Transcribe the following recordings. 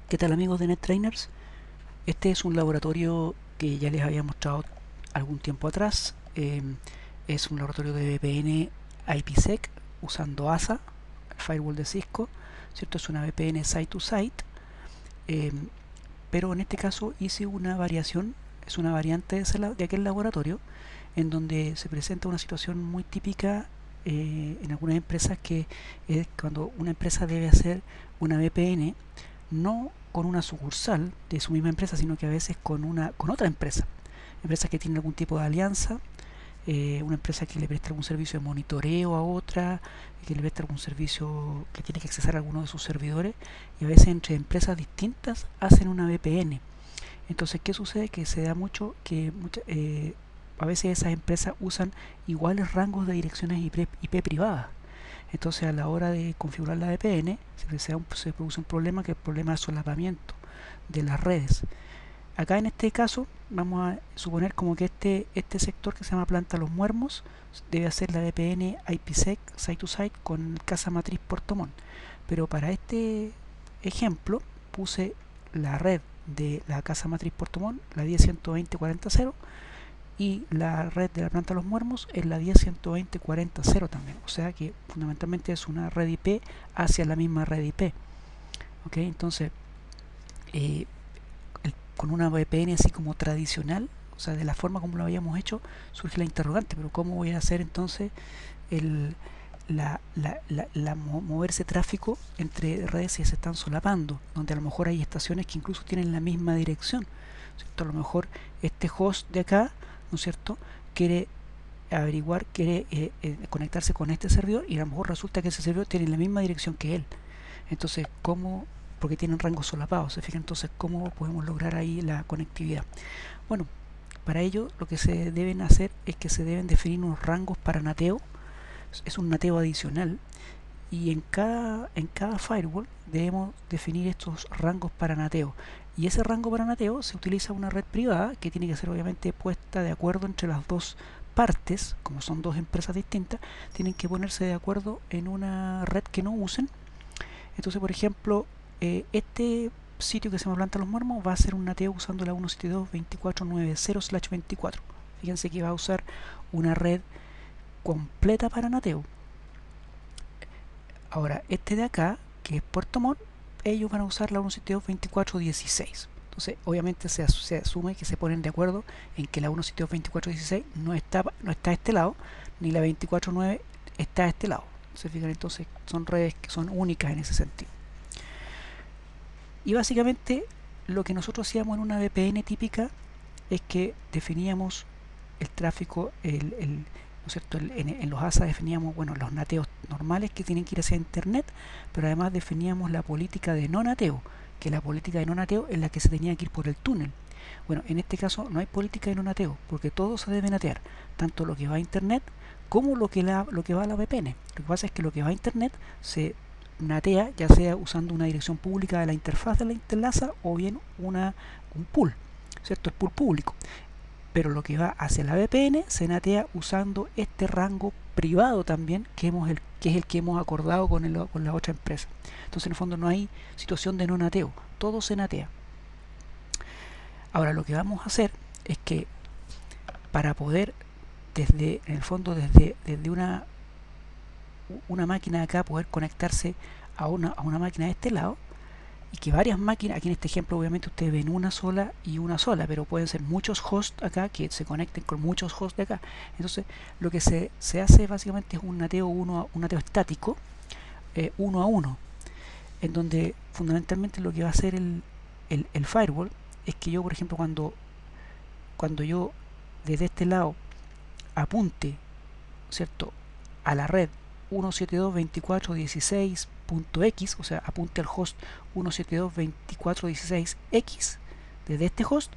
¿Qué tal amigos de NetTrainers? Este es un laboratorio que ya les había mostrado algún tiempo atrás. Es un laboratorio de VPN IPsec usando ASA, el firewall de Cisco. ¿Cierto? Es una VPN site-to-site, pero en este caso hice una variación, es una variante de aquel laboratorio, en donde se presenta una situación muy típica en algunas empresas, que es cuando una empresa debe hacer una VPN no con una sucursal de su misma empresa, sino que a veces con otra empresa. Empresas que tienen algún tipo de alianza, una empresa que le presta algún servicio de monitoreo a otra, que le presta algún servicio que tiene que accesar a alguno de sus servidores, y a veces entre empresas distintas hacen una VPN. Entonces, ¿qué sucede? Que se da mucho que a veces esas empresas usan iguales rangos de direcciones IP privadas. Entonces, a la hora de configurar la VPN se produce un problema, que es el problema de solapamiento de las redes. Acá en este caso vamos a suponer como que este sector que se llama Planta Los Muermos debe hacer la VPN IPsec site-to-site con casa matriz Puerto Montt. Pero para este ejemplo puse la red de la casa matriz Puerto Montt, la 10.120.40.0, y la red de la Planta Los Muermos es la 10.120.40.0 también. O sea que fundamentalmente es una red IP hacia la misma red IP. ¿Ok? Entonces, eh, con una VPN así como tradicional, o sea, de la forma como lo habíamos hecho, surge la interrogante: pero ¿cómo voy a hacer entonces el, moverse tráfico entre redes si se están solapando, donde a lo mejor hay estaciones que incluso tienen la misma dirección? ¿Cierto? A lo mejor este host de acá, ¿no es cierto?, quiere conectarse con este servidor, y a lo mejor resulta que ese servidor tiene la misma dirección que él. Entonces, ¿cómo? Porque tienen rangos solapados, ¿se fijan? Entonces, ¿cómo podemos lograr ahí la conectividad? Bueno, para ello lo que se deben hacer es que se deben definir unos rangos para nateo. Es un nateo adicional, y en cada firewall debemos definir estos rangos para nateo. Y ese rango para nateo se utiliza una red privada que tiene que ser obviamente puesta de acuerdo entre las dos partes. Como son dos empresas distintas, tienen que ponerse de acuerdo en una red que no usen. Entonces, por ejemplo, este sitio que se llama Planta Los Muermos va a ser un nateo usando la 172.24.90/24. Fíjense que va a usar una red completa para nateo. Ahora, este de acá, que es Puerto Montt, ellos van a usar la 172.24.16. Entonces, obviamente se asume que se ponen de acuerdo en que la 172.24.16 no está a este lado, ni la 24.9 está a este lado. ¿Se fijan? Entonces, son redes que son únicas en ese sentido. Y básicamente lo que nosotros hacíamos en una VPN típica es que definíamos el tráfico, ¿no es cierto? En los ASA definíamos, bueno, los nateos normales que tienen que ir hacia internet, pero además definíamos la política de no nateo, que la política de no nateo es la que se tenía que ir por el túnel. Bueno, en este caso no hay política de no nateo, porque todo se debe natear, tanto lo que va a internet como lo que va a la VPN. Lo que pasa es que lo que va a internet se natea ya sea usando una dirección pública de la interfaz de la interlaza, o bien un pool, ¿cierto? El pool público. Pero lo que va hacia la VPN se natea usando este rango privado también, que es el que hemos acordado con la otra empresa. Entonces, en el fondo no hay situación de no nateo, todo se natea. Ahora, lo que vamos a hacer es que, para poder en el fondo desde una máquina de acá poder conectarse a una máquina de este lado, y que varias máquinas, aquí en este ejemplo obviamente ustedes ven una sola y una sola, pero pueden ser muchos hosts acá que se conecten con muchos hosts de acá. Entonces, lo que se hace básicamente es un nateo estático, uno a uno, en donde fundamentalmente lo que va a hacer el firewall es que yo, por ejemplo, cuando yo desde este lado apunte, ¿cierto?, a la red 172.24.16.x, o sea, apunte al host 172.24.16x, desde este host,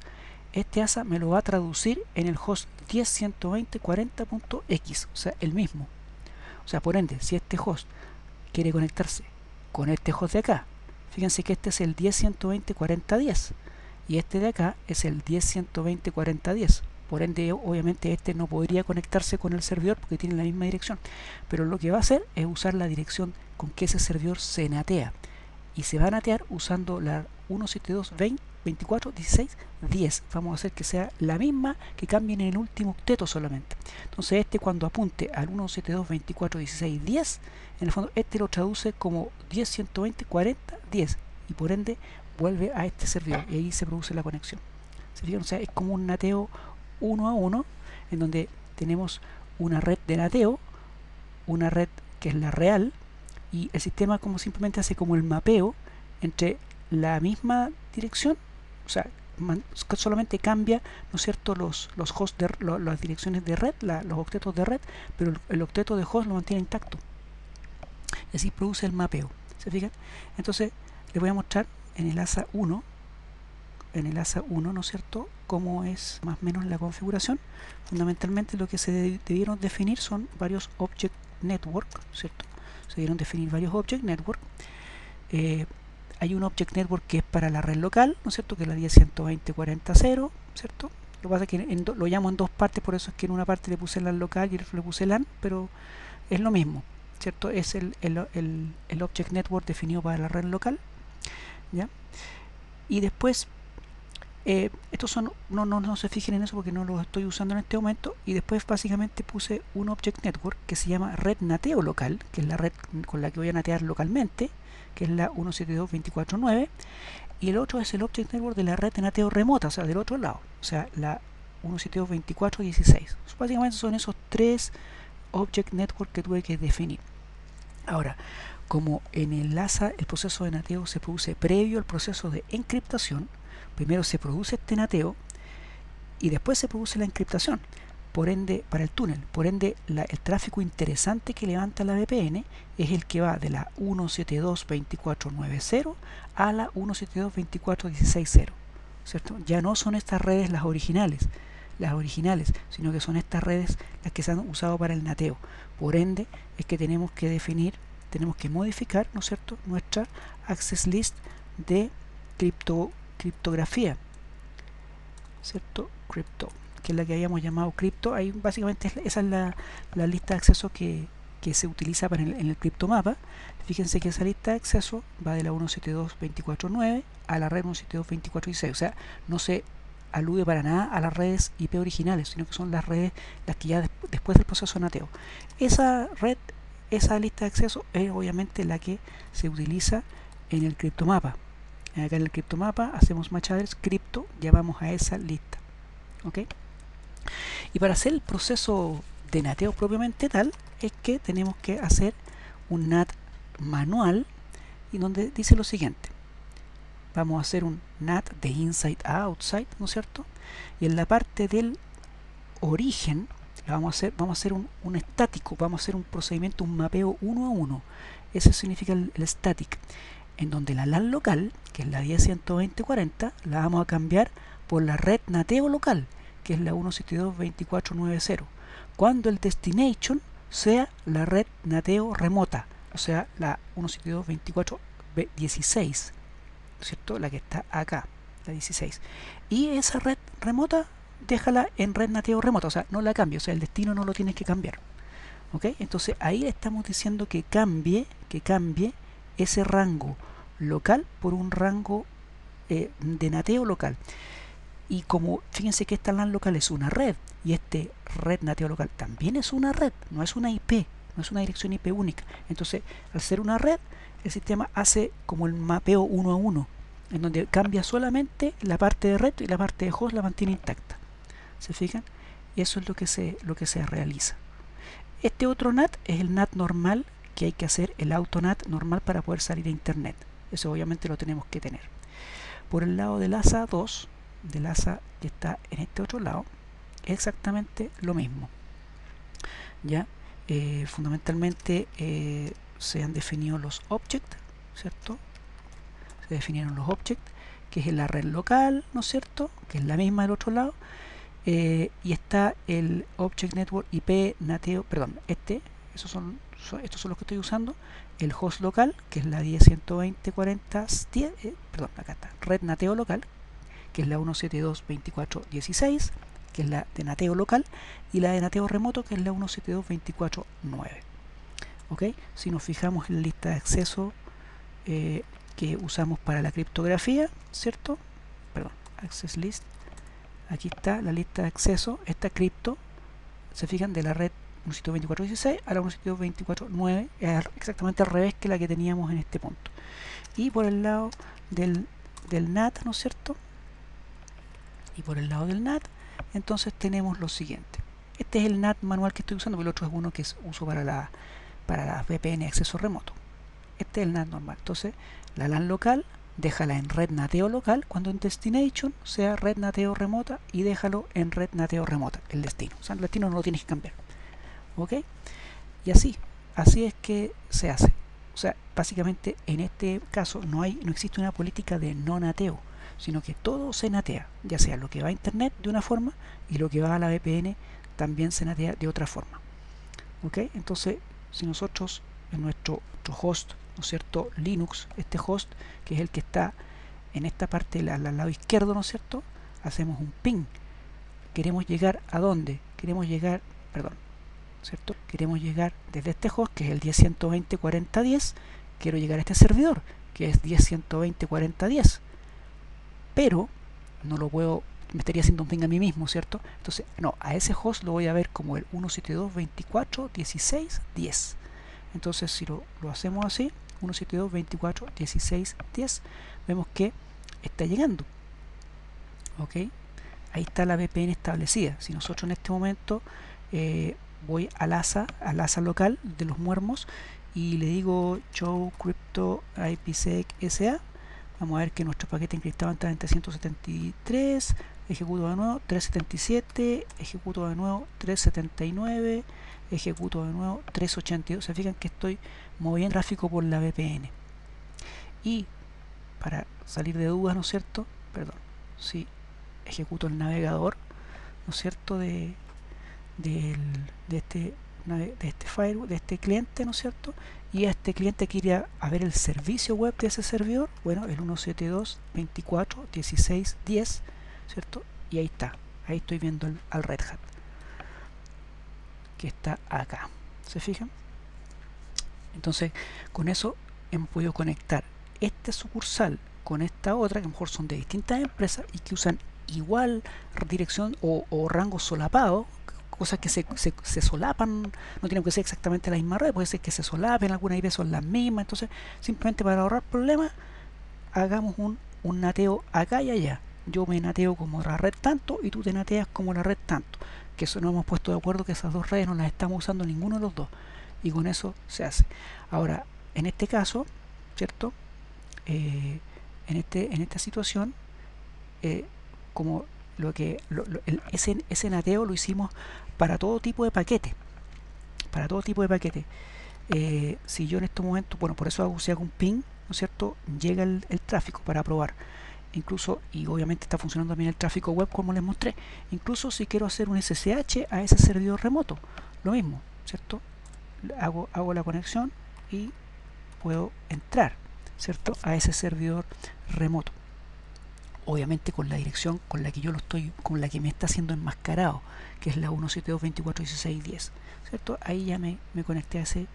este ASA me lo va a traducir en el host 10.120.40.x, o sea, el mismo. O sea, por ende, si este host quiere conectarse con este host de acá, fíjense que este es el 10.120.40.10 y este de acá es el 10.120.40.10. Por ende, obviamente este no podría conectarse con el servidor porque tiene la misma dirección, pero lo que va a hacer es usar la dirección con que ese servidor se natea. y se va a natear usando la 172.24.16.10. Vamos a hacer que sea la misma, que cambie en el último octeto solamente. Entonces este, cuando apunte al 172.24.16.10, en el fondo este lo traduce como 10.120.40.10 y por ende vuelve a este servidor y ahí se produce la conexión. ¿Se fijan? O sea, es como un nateo uno a uno, en donde tenemos una red de nateo, una red que es la real, y el sistema como simplemente hace como el mapeo entre la misma dirección, o sea, solamente cambia, ¿no es cierto?, los hosts las direcciones de red, los octetos de red, pero el octeto de host lo mantiene intacto. Y así produce el mapeo. ¿Se fijan? Entonces, les voy a mostrar en el ASA 1, ¿no es cierto?, cómo es más o menos la configuración. Fundamentalmente lo que se debieron definir son varios Object Network, ¿cierto? Se debieron definir varios Object Network. Hay un Object Network que es para la red local, ¿no es cierto?, que es la 10.120.40.0, ¿cierto? Lo que pasa es que lo llamo en dos partes, por eso es que en una parte le puse LAN local y en otra le puse LAN, pero es lo mismo, ¿cierto? Es el Object Network definido para la red local, ¿ya? Y después, estos son, no se fijen en eso porque no los estoy usando en este momento. Y después básicamente puse un Object Network que se llama red nateo local, que es la red con la que voy a natear localmente, que es la 172.24.9, y el otro es el Object Network de la red de nateo remota, o sea, del otro lado, o sea, la 172.24.16. Básicamente son esos tres Object Network que tuve que definir. Ahora, como en el ASA el proceso de nateo se produce previo al proceso de encriptación, primero se produce este nateo y después se produce la encriptación, por ende, para el túnel. Por ende, el tráfico interesante que levanta la VPN es el que va de la 172.24.9.0 a la 172.24.16.0, ¿cierto? Ya no son estas redes las originales, sino que son estas redes las que se han usado para el nateo. Por ende, es que tenemos que definir, tenemos que modificar, ¿no es cierto?, nuestra access list de criptografía, ¿cierto? Crypto, que es la que habíamos llamado cripto. Ahí básicamente esa es la lista de acceso que se utiliza en el criptomapa. Fíjense que esa lista de acceso va de la 172.24.9 a la red 172.24.16. O sea, no se alude para nada a las redes IP originales, sino que son las redes las que ya después del proceso de nateo. Esa lista de acceso es obviamente la que se utiliza en el criptomapa. Acá en el criptomapa hacemos match address cripto, llamamos a esa lista, ¿ok? Y para hacer el proceso de nateo propiamente tal, es que tenemos que hacer un NAT manual, y donde dice lo siguiente: vamos a hacer un NAT de inside a outside, ¿no es cierto? Y en la parte del origen vamos a hacer un estático, vamos a hacer un procedimiento, un mapeo uno a uno. Eso significa el static, en donde la LAN local, que es la 10.120.40, la vamos a cambiar por la red nateo local, que es la 172.24.9.0, cuando el destination sea la red nateo remota, o sea, la 172.24.16, ¿cierto?, la que está acá, la 16. Y esa red remota, déjala en red nateo remota, o sea, no la cambie, o sea, el destino no lo tienes que cambiar, ¿ok? Entonces ahí le estamos diciendo que cambie ese rango local por un rango de nateo local. Y como fíjense que esta LAN local es una red, y este red nateo local también es una red, no es una IP, no es una dirección IP única. Entonces, al ser una red, el sistema hace como el mapeo uno a uno, en donde cambia solamente la parte de red y la parte de host la mantiene intacta. ¿Se fijan? Y eso es lo que se realiza. Este otro NAT es el NAT normal, que hay que hacer el auto-NAT normal para poder salir a internet. Eso obviamente lo tenemos que tener. Por el lado del ASA 2, del ASA que está en este otro lado, es exactamente lo mismo. ¿Ya? Fundamentalmente se han definido los objects, ¿cierto? Se definieron los objects, que es la red local, ¿no es cierto?, que es la misma del otro lado. Y está el Object Network IP nateo, perdón, estos son los que estoy usando. El host local, que es la 10.120.40.10, perdón, acá está, red nateo local, que es la 172.24.16, que es la de nateo local, y la de nateo remoto, que es la 172.24.9. ¿Ok? Si nos fijamos en la lista de acceso, que usamos para la criptografía, ¿cierto? Perdón, access list. Aquí está la lista de acceso, esta cripto, se fijan, de la red 1.24.16 a la 1.24.9, es exactamente al revés que la que teníamos en este punto. Y por el lado del NAT, ¿no es cierto? Y por el lado del NAT, entonces tenemos lo siguiente. Este es el NAT manual que estoy usando, pero el otro es uno que uso para la VPN acceso remoto. Este es el NAT normal. Entonces, la LAN local, déjala en red nateo local, cuando en destination sea red nateo remota, y déjalo en red nateo remota, el destino. O sea, el destino no lo tienes que cambiar. ¿Ok? Y así es que se hace. O sea, básicamente en este caso no existe una política de no nateo, sino que todo se natea, ya sea lo que va a internet de una forma y lo que va a la VPN también se natea de otra forma. ¿Ok? Entonces, si nosotros en nuestro host, ¿no es cierto?, Linux, este host, que es el que está en esta parte al lado izquierdo, ¿no es cierto?, hacemos un ping. Queremos llegar ¿a dónde? Queremos llegar, perdón, ¿cierto? Queremos llegar desde este host, que es el 10.120.40.10, quiero llegar a este servidor, que es 10.120.40.10, pero no lo puedo, me estaría haciendo un ping a mí mismo, ¿cierto? Entonces, no, a ese host lo voy a ver como el 172.24.16.10. Entonces, si lo hacemos así, 172.24.16.10, vemos que está llegando. ¿Ok? Ahí está la VPN establecida. Si nosotros en este momento voy al ASA local de los muermos y le digo show crypto IPsec SA, vamos a ver que nuestro paquete encriptado está en 373, ejecuto de nuevo 377, ejecuto de nuevo 379, ejecuto de nuevo 382. Se fijan que estoy moviendo tráfico por la VPN. Y para salir de dudas, ¿no es cierto? Perdón, si ejecuto el navegador, ¿no es cierto?, de este firewall, de este cliente, ¿no es cierto? Y a este cliente quiere a ver el servicio web de ese servidor, bueno, el 172.24.16.10, ¿cierto? Y ahí está, ahí estoy viendo al Red Hat, que está acá, ¿se fijan? Entonces, con eso hemos podido conectar esta sucursal con esta otra, que a lo mejor son de distintas empresas y que usan igual dirección o rango solapado, cosas que se solapan, no tienen que ser exactamente la misma red, puede ser que se solapen, algunas IP son las mismas. Entonces, simplemente para ahorrar problemas, hagamos un nateo acá y allá. Yo me nateo como la red tanto y tú te nateas como la red tanto, que eso nos hemos puesto de acuerdo que esas dos redes no las estamos usando ninguno de los dos, y con eso se hace. Ahora, en este caso, ¿cierto? En esta situación, como ese nateo lo hicimos para todo tipo de paquetes, si yo en este momento, bueno, por eso si hago un ping, ¿no es cierto?, llega el tráfico para probar. Incluso, y obviamente está funcionando también el tráfico web como les mostré. Incluso si quiero hacer un SSH a ese servidor remoto, lo mismo, ¿cierto? Hago la conexión y puedo entrar, ¿cierto?, a ese servidor remoto. Obviamente con la dirección con la que con la que me está haciendo enmascarado, que es la 172.24.16.10, ¿cierto? Ahí ya me conecté a ese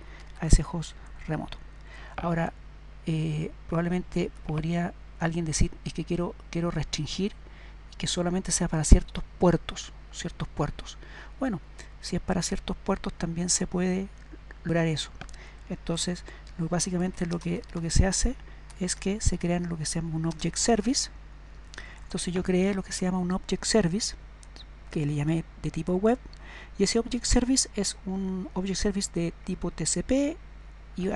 host remoto. Ahora, probablemente podría alguien decir, es que quiero restringir que solamente sea para ciertos puertos. Bueno, si es para ciertos puertos también se puede lograr eso. Entonces, básicamente lo que se hace es que se crean lo que se llama un object service. Entonces yo creé lo que se llama un object service, que le llamé de tipo web, y ese object service es un object service de tipo TCP y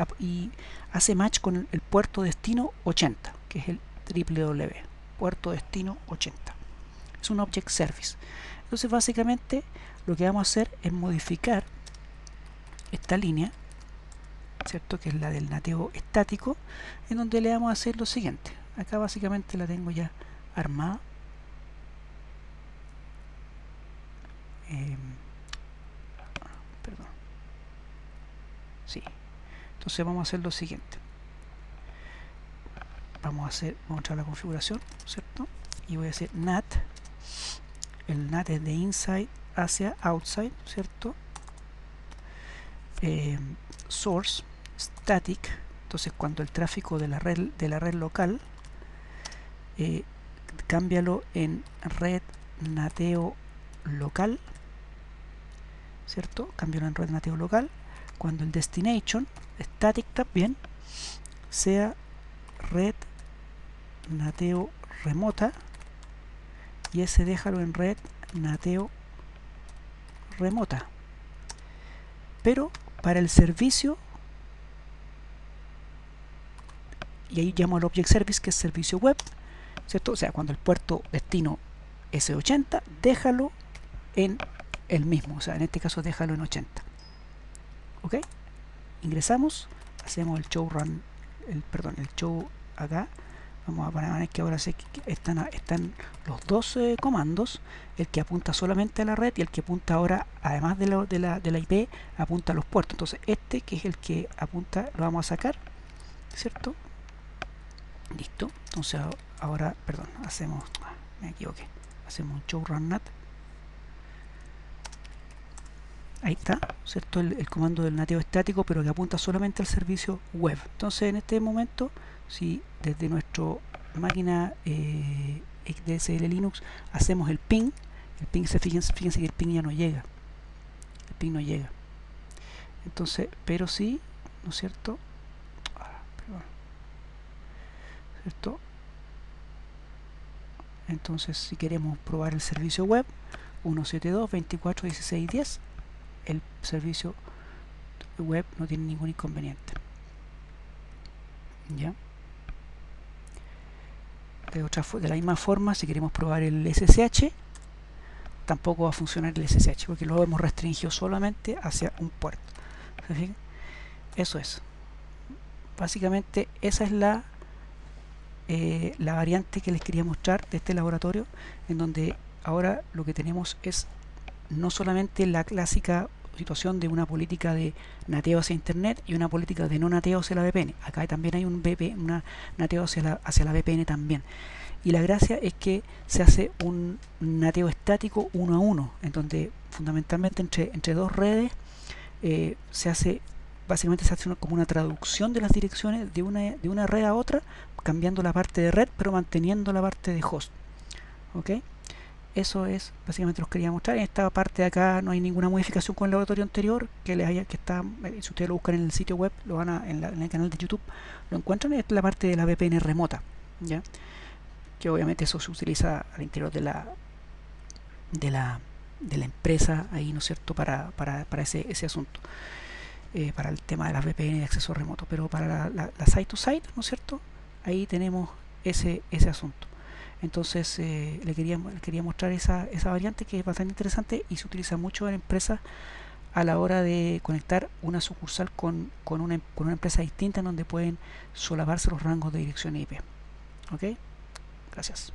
hace match con el puerto destino 80, que es el www, puerto destino 80. Es un object service. Entonces básicamente lo que vamos a hacer es modificar esta línea, ¿cierto?, que es la del nateo estático, en donde le vamos a hacer lo siguiente. Acá básicamente la tengo ya armada. Perdón. Sí. Entonces vamos a hacer lo siguiente. Vamos a entrar a la configuración, ¿cierto? Y voy a hacer NAT. El NAT es de inside hacia outside, ¿cierto? Source static, Entonces cuando el tráfico de la red local, cámbialo en red nateo local, ¿cierto? Cámbialo en red nateo local. Cuando el destination, static también, sea red nateo remota, y ese déjalo en red nateo remota. Pero para el servicio, y ahí llamo al object service, que es servicio web, ¿cierto? O sea, cuando el puerto destino es 80, déjalo en el mismo, o sea, en este caso déjalo en 80. ¿Ok? Ingresamos, hacemos el show run, el show acá. Vamos a poner que ahora sé que están los dos comandos, el que apunta solamente a la red y el que apunta ahora, además de la IP, apunta a los puertos. Entonces este, que es el que apunta, lo vamos a sacar, ¿cierto? Listo. Entonces ahora, perdón, me equivoqué, hacemos un show run NAT. Ahí está, ¿cierto? El comando del nateo estático, pero que apunta solamente al servicio web. Entonces en este momento, si desde nuestra máquina XDSL Linux hacemos el ping, fíjense que el ping ya no llega. El ping no llega. Entonces, pero sí, ¿no es cierto? ¿Cierto? Entonces, si queremos probar el servicio web, 172.24.16.10, el servicio web no tiene ningún inconveniente. ¿Ya? De la misma forma, si queremos probar el SSH, tampoco va a funcionar el SSH, porque lo hemos restringido solamente hacia un puerto. ¿Se fijan? Eso es. Básicamente, esa es la variante que les quería mostrar de este laboratorio, en donde ahora lo que tenemos es no solamente la clásica situación de una política de nateo hacia internet y una política de no nateo hacia la VPN. Acá también hay un nateo hacia la VPN también. Y la gracia es que se hace un nateo estático 1 a 1, en donde fundamentalmente entre dos redes básicamente se hace como una traducción de las direcciones de una red a otra, cambiando la parte de red pero manteniendo la parte de host. ¿Ok? Eso es básicamente lo que quería mostrar. En esta parte de acá no hay ninguna modificación con el laboratorio anterior que está, si ustedes lo buscan en el sitio web, lo van en el canal de YouTube, lo encuentran. Esta es la parte de la VPN remota, ¿ya? Que obviamente eso se utiliza al interior de la empresa ahí, ¿no es cierto?, para ese asunto, para el tema de las VPN de acceso remoto. Pero para la site to site, ¿no es cierto?, ahí tenemos ese asunto. Entonces le quería mostrar esa variante, que es bastante interesante y se utiliza mucho en empresas a la hora de conectar una sucursal con una empresa distinta, en donde pueden solaparse los rangos de dirección IP. ¿Ok? Gracias.